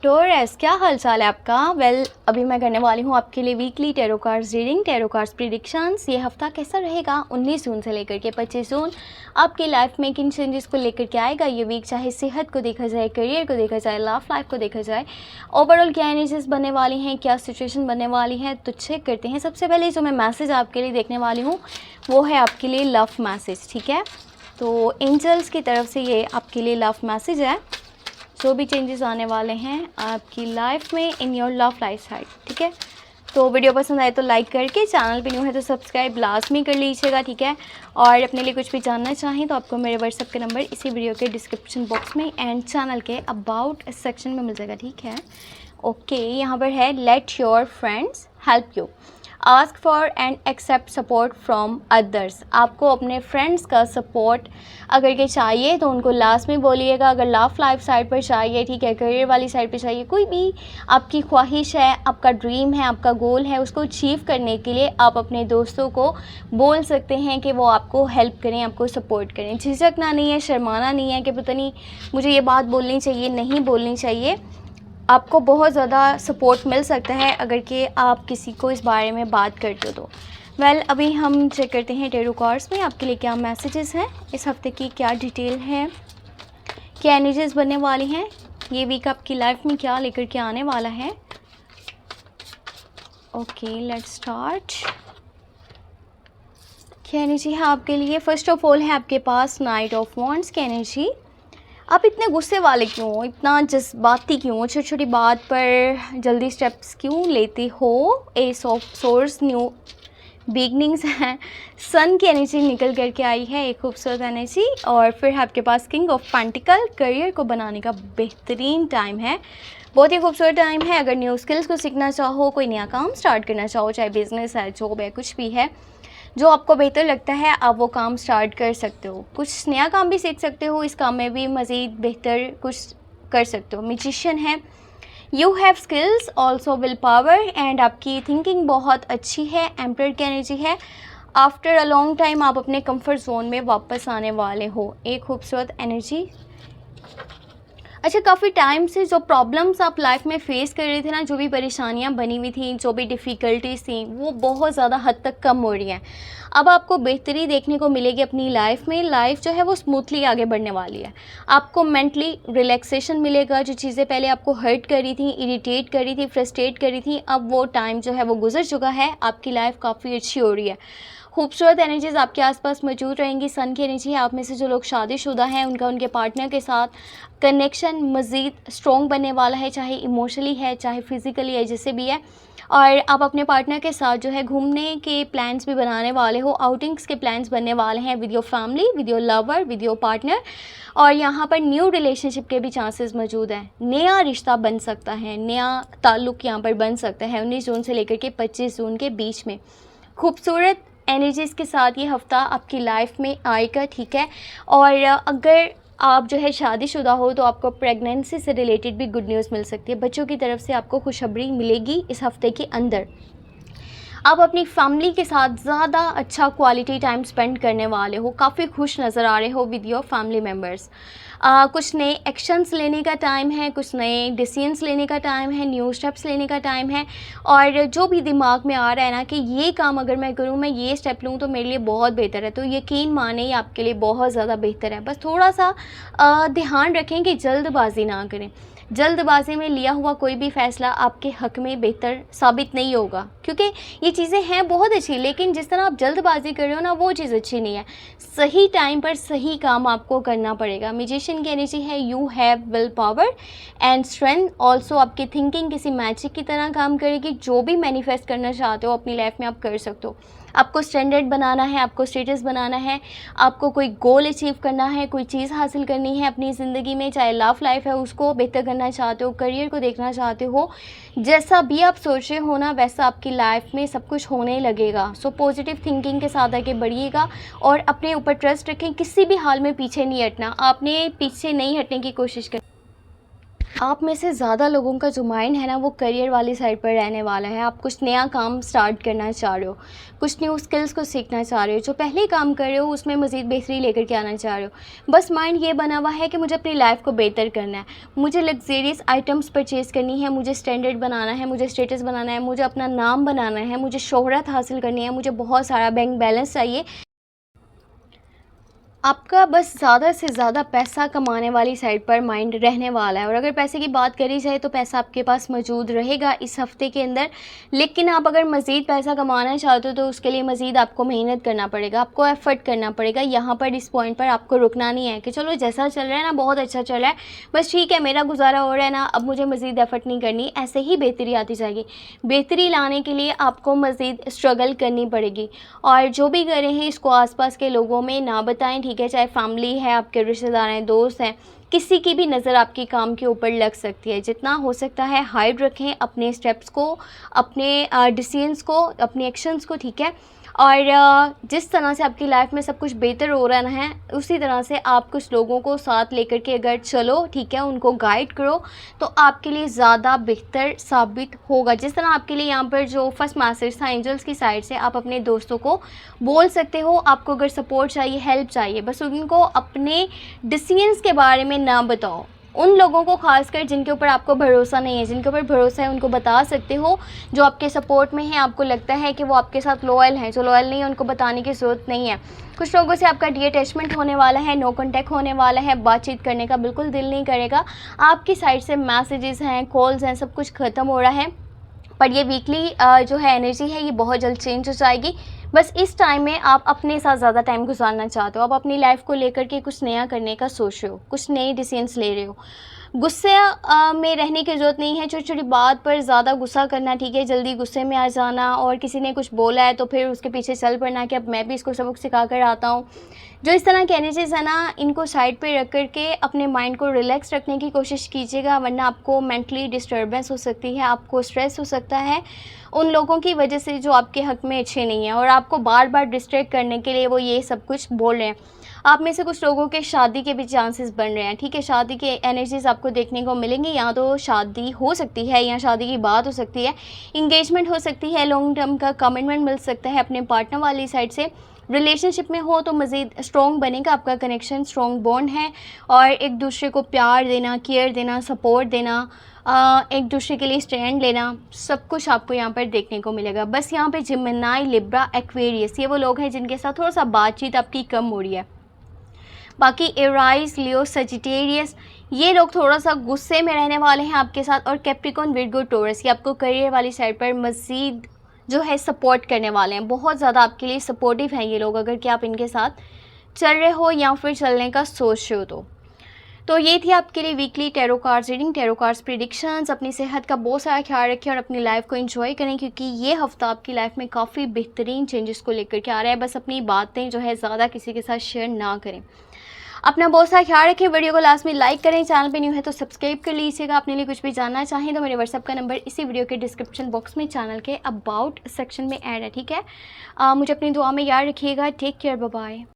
Taurus, क्या हाल चाल है आपका? अभी मैं करने वाली हूँ आपके लिए weekly tarot cards reading, tarot cards predictions. ये हफ्ता कैसा रहेगा 19 जून से लेकर के 25 जून आपकी लाइफ में किन चेंजेस को लेकर के आएगा ये वीक, चाहे सेहत को देखा जाए, करियर को देखा जाए, लव लाइफ को देखा जाए, ओवरऑल क्या एनर्जीज बनने वाली हैं, क्या सिचुएशन बनने वाली है, तो चेक करते हैं। सबसे पहले जो मैं मैसेज आपके लिए देखने वाली हूँ वो है आपके लिए लव मैसेज, ठीक है। तो एंजल्स की तरफ से ये आपके लिए लव मैसेज है, जो भी चेंजेस आने वाले हैं आपकी लाइफ में in your love life side, ठीक है। तो वीडियो पसंद आए तो लाइक करके, चैनल पे न्यू है तो सब्सक्राइब लाजमी कर लीजिएगा, ठीक है। और अपने लिए कुछ भी जानना चाहें तो आपको मेरे व्हाट्सएप का नंबर इसी वीडियो के डिस्क्रिप्शन बॉक्स में एंड चैनल के अबाउट सेक्शन में मिल जाएगा, ठीक है। ओके, यहाँ पर है let your friends help you, ask for and accept support from others. आपको अपने फ्रेंड्स का सपोर्ट अगर के चाहिए तो उनको लास्ट में बोलिएगा। अगर लव लाइफ साइड पर चाहिए, ठीक है, करियर वाली साइड पर चाहिए, कोई भी आपकी ख्वाहिश है, आपका ड्रीम है, आपका गोल है, उसको अचीव करने के लिए आप अपने दोस्तों को बोल सकते हैं कि वो आपको हेल्प करें, आपको सपोर्ट करें। झिझकना नहीं है, शर्माना नहीं है कि पता नहीं मुझे ये बात बोलनी चाहिए, नहीं बोलनी चाहिए। आपको बहुत ज़्यादा सपोर्ट मिल सकता है अगर कि आप किसी को इस बारे में बात करते हो तो। अभी हम चेक करते हैं टैरो कार्ड्स में आपके लिए क्या मैसेजेस हैं, इस हफ्ते की क्या डिटेल है, क्या एनर्जीज बनने वाली हैं, ये वीक आपकी लाइफ में क्या लेकर के आने वाला है। Okay, let's start. क्या एनर्जी है आपके लिए? फर्स्ट ऑफ ऑल है आपके पास नाइट ऑफ वॉन्ड्स की एनर्जी। आप इतने गुस्से वाले क्यों हो, इतना जज्बाती क्यों हो, छोटी छोटी बात पर जल्दी स्टेप्स क्यों लेते हो? S of source, new beginnings हैं, सन की एनर्जी निकल करके आई है, एक खूबसूरत एनर्जी। और फिर आपके पास किंग ऑफ पेंटिकल, करियर को बनाने का बेहतरीन टाइम है, बहुत ही खूबसूरत टाइम है। अगर न्यू स्किल्स को सीखना चाहो, कोई नया काम स्टार्ट करना चाहो, चाहे बिजनेस है, जॉब है, कुछ भी है जो आपको बेहतर लगता है, आप वो काम स्टार्ट कर सकते हो। कुछ नया काम भी सीख सकते हो, इस काम में भी मज़ीद बेहतर कुछ कर सकते हो। म्यूजिशियन है, you have skills also will power, and आपकी थिंकिंग बहुत अच्छी है। एम्परर की एनर्जी है, आफ्टर अ लॉन्ग टाइम आप अपने कंफर्ट जोन में वापस आने वाले हो, एक खूबसूरत एनर्जी। अच्छा, काफ़ी टाइम से जो प्रॉब्लम्स आप लाइफ में फेस कर रहे थे ना, जो भी परेशानियां बनी हुई थी, जो भी डिफ़िकल्टीज थी, वो बहुत ज़्यादा हद तक कम हो रही हैं। अब आपको बेहतरी देखने को मिलेगी अपनी लाइफ में, लाइफ जो है वो स्मूथली आगे बढ़ने वाली है। आपको मेंटली रिलैक्सेशन मिलेगा, जो चीज़ें पहले आपको हर्ट करी थी, इरिटेट करी थी, फ्रस्ट्रेट करी थी, अब वो टाइम जो है वो गुजर चुका है, आपकी लाइफ काफ़ी अच्छी हो रही है। खूबसूरत एनर्जीज आपके आसपास मौजूद रहेंगी। सन की एनर्जी है, आप में से जो लोग शादीशुदा हैं उनका उनके पार्टनर के साथ कनेक्शन मज़ीद स्ट्रॉन्ग बनने वाला है, चाहे इमोशनली है, चाहे फिज़िकली है, जैसे भी है। और आप अपने पार्टनर के साथ जो है घूमने के प्लान्स भी बनाने वाले हो, आउटिंग्स के प्लान्स बनने वाले हैं with your family, with your lover, with your partner. और यहाँ पर न्यू रिलेशनशिप के भी चांसेस मौजूद हैं, नया रिश्ता बन सकता है, नया ताल्लुक़ यहाँ पर बन सकता है 19 जून से लेकर के 25 जून के बीच में। खूबसूरत एनर्जीज़ के साथ ये हफ़्ता आपकी लाइफ में आएगा, ठीक है। और अगर आप जो है शादीशुदा हो तो आपको प्रेगनेंसी से रिलेटेड भी गुड न्यूज़ मिल सकती है, बच्चों की तरफ से आपको खुशखबरी मिलेगी इस हफ़्ते के अंदर। आप अपनी फैमिली के साथ ज़्यादा अच्छा क्वालिटी टाइम स्पेंड करने वाले हो, काफ़ी खुश नज़र आ रहे हो विद योर फैमिली मेम्बर्स। कुछ नए एक्शंस लेने का टाइम है, कुछ नए डिसीजंस लेने का टाइम है, न्यू स्टेप्स लेने का टाइम है। और जो भी दिमाग में आ रहा है ना कि ये काम अगर मैं करूँ, मैं ये स्टेप लूँ तो मेरे लिए बहुत बेहतर है, तो यकीन माने ये आपके लिए बहुत ज़्यादा बेहतर है। बस थोड़ा सा ध्यान रखें कि जल्दबाजी ना करें। जल्दबाजी में लिया हुआ कोई भी फ़ैसला आपके हक़ में बेहतर साबित नहीं होगा, क्योंकि ये चीज़ें हैं बहुत अच्छी, लेकिन जिस तरह आप जल्दबाजी कर रहे हो ना, वो चीज़ अच्छी नहीं है। सही टाइम पर सही काम आपको करना पड़ेगा। म्यूजिशियन की एनर्जी है, you have will power and strength also. आपकी थिंकिंग किसी मैजिक की तरह काम करेगी, जो भी मैनिफेस्ट करना चाहते हो अपनी लाइफ में आप कर सकते हो। आपको स्टैंडर्ड बनाना है, आपको स्टेटस बनाना है, आपको कोई गोल अचीव करना है, कोई चीज़ हासिल करनी है अपनी ज़िंदगी में, चाहे लव लाइफ है उसको बेहतर करना चाहते हो, करियर को देखना चाहते हो, जैसा भी आप सोच रहे हो ना वैसा आपकी लाइफ में सब कुछ होने लगेगा। सो पॉजिटिव थिंकिंग के साथ आगे बढ़िएगा और अपने ऊपर ट्रस्ट रखें, किसी भी हाल में पीछे नहीं हटना, आपने पीछे नहीं हटने की कोशिश करनी। आप में से ज़्यादा लोगों का जो माइंड है ना वो करियर वाली साइड पर रहने वाला है। आप कुछ नया काम स्टार्ट करना चाह रहे हो, कुछ न्यू स्किल्स को सीखना चाह रहे हो, जो पहले काम कर रहे हो उसमें मज़ीद बेहतरी लेकर के आना चाह रहे हो। बस माइंड ये बना हुआ है कि मुझे अपनी लाइफ को बेहतर करना है, मुझे लग्जेरियस आइटम्स परचेज़ करनी है, मुझे स्टैंडर्ड बनाना है, मुझे स्टेटस बनाना है, मुझे अपना नाम बनाना है, मुझे शोहरत हासिल करनी है, मुझे बहुत सारा बैंक बैलेंस चाहिए। आपका बस ज़्यादा से ज़्यादा पैसा कमाने वाली साइड पर माइंड रहने वाला है। और अगर पैसे की बात करी जाए तो पैसा आपके पास मौजूद रहेगा इस हफ़्ते के अंदर, लेकिन आप अगर मज़ीद पैसा कमाना चाहते हो तो उसके लिए मज़ीद आपको मेहनत करना पड़ेगा, आपको एफ़र्ट करना पड़ेगा। यहाँ पर इस पॉइंट पर आपको रुकना नहीं है कि चलो जैसा चल रहा है ना बहुत अच्छा चल रहा है, बस ठीक है मेरा गुजारा हो रहा है ना, अब मुझे मज़ीद एफ़र्ट नहीं करनी, ऐसे ही बेहतरी आती जाएगी। बेहतरी लाने के लिए आपको मज़ीद स्ट्रगल करनी पड़ेगी, और जो भी कर रहे हैं इसको आसपास के लोगों में ना बताएं, ठीक है। चाहे फैमिली है, आपके रिश्तेदार हैं, दोस्त हैं, किसी की भी नज़र आपके काम के ऊपर लग सकती है। जितना हो सकता है हाइड रखें अपने स्टेप्स को, अपने डिसीजंस को, अपने एक्शंस को, ठीक है। और जिस तरह से आपकी लाइफ में सब कुछ बेहतर हो रहा है उसी तरह से आप कुछ लोगों को साथ लेकर के अगर चलो, ठीक है, उनको गाइड करो तो आपके लिए ज़्यादा बेहतर साबित होगा। जिस तरह आपके लिए यहाँ पर जो फर्स्ट मैसेज था एंजल्स की साइड से, आप अपने दोस्तों को बोल सकते हो, आपको अगर सपोर्ट चाहिए, हेल्प चाहिए, बस उनको अपने डिसीजंस के बारे में ना बताओ। उन लोगों को खासकर जिनके ऊपर आपको भरोसा नहीं है, जिनके ऊपर भरोसा है उनको बता सकते हो, जो आपके सपोर्ट में है, आपको लगता है कि वो आपके साथ लॉयल हैं। जो लॉयल नहीं है उनको बताने की ज़रूरत नहीं है। कुछ लोगों से आपका डीअटैचमेंट होने वाला है, नो कॉन्टैक्ट होने वाला है, बातचीत करने का बिल्कुल दिल नहीं करेगा। आपकी साइड से मैसेजेस हैं, कॉल्स हैं, सब कुछ ख़त्म हो रहा है। पर ये वीकली जो है एनर्जी है ये बहुत जल्द चेंज हो जाएगी। बस इस टाइम में आप अपने साथ ज़्यादा टाइम गुजारना चाहते हो, आप अपनी लाइफ को लेकर के कुछ नया करने का सोच रहे हो, कुछ नए डिसीजंस ले रहे हो। गुस्से में रहने की ज़रूरत नहीं है, छोटी छोटी बात पर ज़्यादा गुस्सा करना, ठीक है, जल्दी गुस्से में आ जाना, और किसी ने कुछ बोला है तो फिर उसके पीछे चल पड़ना कि अब मैं भी इसको सबक सिखा कर आता हूँ। जो इस तरह के एनर्जीज़ है ना, इनको साइड पे रख कर के अपने माइंड को रिलैक्स रखने की कोशिश कीजिएगा, वरना आपको मेंटली डिस्टर्बेंस हो सकती है, आपको स्ट्रेस हो सकता है उन लोगों की वजह से जो आपके हक़ में अच्छे नहीं हैं और आपको बार बार डिस्ट्रैक्ट करने के लिए वो ये सब कुछ बोल रहे हैं। आप में से कुछ लोगों के शादी के भी चांसेस बन रहे हैं, ठीक है, शादी के एनर्जीज़ आपको देखने को मिलेंगी। यहाँ तो शादी हो सकती है, या शादी की बात हो सकती है, इंगेजमेंट हो सकती है, लॉन्ग टर्म का कमिटमेंट मिल सकता है अपने पार्टनर वाली साइड से। रिलेशनशिप में हो तो मज़ीद स्ट्रॉन्ग बनेगा आपका कनेक्शन, स्ट्रॉन्ग बॉन्ड है, और एक दूसरे को प्यार देना, केयर देना, सपोर्ट देना, एक दूसरे के लिए स्टैंड लेना, सब कुछ आपको यहाँ पर देखने को मिलेगा। बस यहाँ पे जिमिनाई, लिब्रा, एक्वेरियस, ये वो लोग हैं जिनके साथ थोड़ा सा बातचीत आपकी कम हो रही है। बाकी एराइस, लियो, सजिटेरियस, ये लोग थोड़ा सा गुस्से में रहने वाले हैं आपके साथ। और कैप्रिकॉन, विर्गो, टॉरस, ये आपको करियर वाली साइड पर मज़ीद जो है सपोर्ट करने वाले हैं, बहुत ज़्यादा आपके लिए सपोर्टिव हैं ये लोग, अगर कि आप इनके साथ चल रहे हो या फिर चलने का सोच रहे हो तो ये थी आपके लिए weekly tarot cards reading, tarot cards predictions. अपनी सेहत का बहुत सारा ख्याल रखें और अपनी लाइफ को एंजॉय करें, क्योंकि ये हफ्ता आपकी लाइफ में काफ़ी बेहतरीन चेंजेस को लेकर के आ रहा है। बस अपनी बातें जो है ज़्यादा किसी के साथ शेयर ना करें। अपना बहुत सारा ख्याल रखें। वीडियो को लास्ट में लाइक करें, चैनल पे न्यू है तो सब्सक्राइब कर लीजिएगा। अपने लिए कुछ भी जानना चाहें तो मेरे व्हाट्सएप का नंबर इसी वीडियो के डिस्क्रिप्शन बॉक्स में चैनल के अबाउट सेक्शन में ऐड है, ठीक है। मुझे अपनी दुआ में याद रखिएगा। Take care, bye bye.